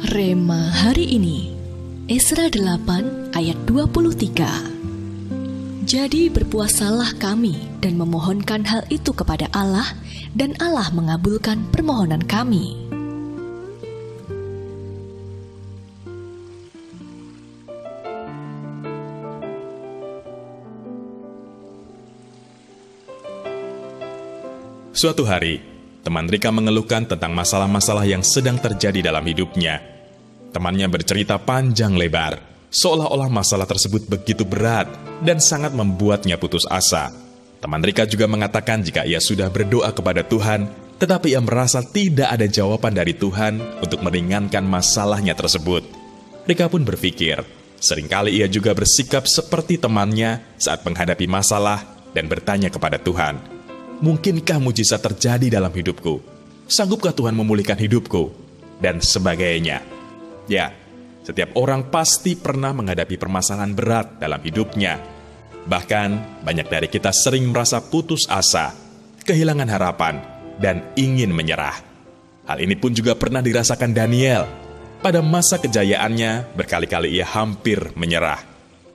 Rema hari ini, Esra 8 ayat 23. Jadi berpuasalah kami dan memohonkan hal itu kepada Allah, dan Allah mengabulkan permohonan kami. Suatu hari, teman Rika mengeluhkan tentang masalah-masalah yang sedang terjadi dalam hidupnya. Temannya bercerita panjang lebar, seolah-olah masalah tersebut begitu berat dan sangat membuatnya putus asa. Teman Rika juga mengatakan jika ia sudah berdoa kepada Tuhan, tetapi ia merasa tidak ada jawaban dari Tuhan untuk meringankan masalahnya tersebut. Rika pun berpikir, seringkali ia juga bersikap seperti temannya saat menghadapi masalah dan bertanya kepada Tuhan, "Mungkinkah mujizat terjadi dalam hidupku? Sanggupkah Tuhan memulihkan hidupku?" Dan sebagainya. Ya, setiap orang pasti pernah menghadapi permasalahan berat dalam hidupnya. Bahkan, banyak dari kita sering merasa putus asa, kehilangan harapan, dan ingin menyerah. Hal ini pun juga pernah dirasakan Daniel. Pada masa kejayaannya, berkali-kali ia hampir menyerah.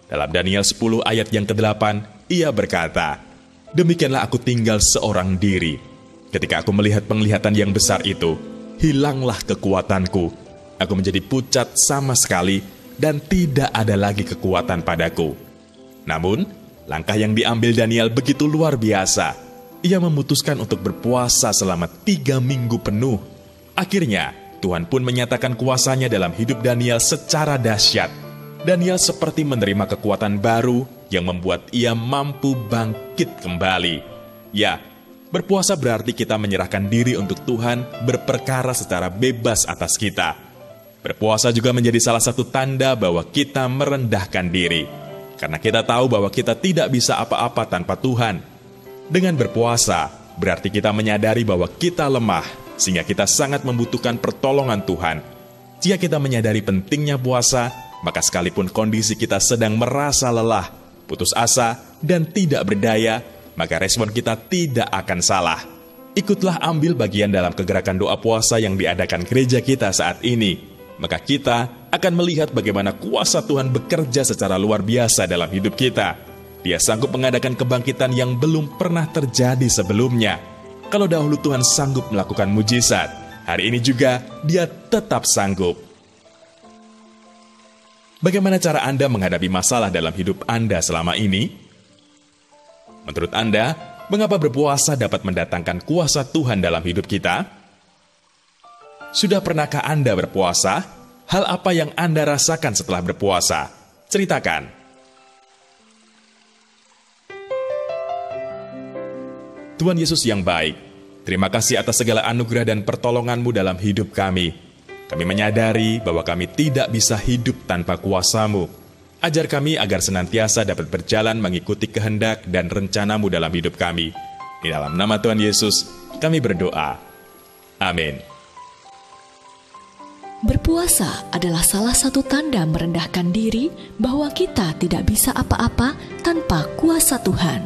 Dalam Daniel 10 ayat yang ke-8, ia berkata, "Demikianlah aku tinggal seorang diri. Ketika aku melihat penglihatan yang besar itu, hilanglah kekuatanku. Aku menjadi pucat sama sekali dan tidak ada lagi kekuatan padaku." Namun, langkah yang diambil Daniel begitu luar biasa. Ia memutuskan untuk berpuasa selama 3 minggu penuh. Akhirnya, Tuhan pun menyatakan kuasanya dalam hidup Daniel secara dahsyat. Daniel seperti menerima kekuatan baru yang membuat ia mampu bangkit kembali. Ya, berpuasa berarti kita menyerahkan diri untuk Tuhan berperkara secara bebas atas kita. Berpuasa juga menjadi salah satu tanda bahwa kita merendahkan diri, karena kita tahu bahwa kita tidak bisa apa-apa tanpa Tuhan. Dengan berpuasa, berarti kita menyadari bahwa kita lemah, sehingga kita sangat membutuhkan pertolongan Tuhan. Jika kita menyadari pentingnya puasa, maka sekalipun kondisi kita sedang merasa lelah, putus asa, dan tidak berdaya, maka respon kita tidak akan salah. Ikutlah ambil bagian dalam kegerakan doa puasa yang diadakan gereja kita saat ini. Maka kita akan melihat bagaimana kuasa Tuhan bekerja secara luar biasa dalam hidup kita. Dia sanggup mengadakan kebangkitan yang belum pernah terjadi sebelumnya. Kalau dahulu Tuhan sanggup melakukan mujizat, hari ini juga Dia tetap sanggup. Bagaimana cara Anda menghadapi masalah dalam hidup Anda selama ini? Menurut Anda, mengapa berpuasa dapat mendatangkan kuasa Tuhan dalam hidup kita? Sudah pernahkah Anda berpuasa? Hal apa yang Anda rasakan setelah berpuasa? Ceritakan. Tuhan Yesus yang baik, terima kasih atas segala anugerah dan pertolongan-Mu dalam hidup kami. Kami menyadari bahwa kami tidak bisa hidup tanpa kuasa-Mu. Ajar kami agar senantiasa dapat berjalan mengikuti kehendak dan rencana-Mu dalam hidup kami. Di dalam nama Tuhan Yesus, kami berdoa. Amin. Berpuasa adalah salah satu tanda merendahkan diri bahwa kita tidak bisa apa-apa tanpa kuasa Tuhan.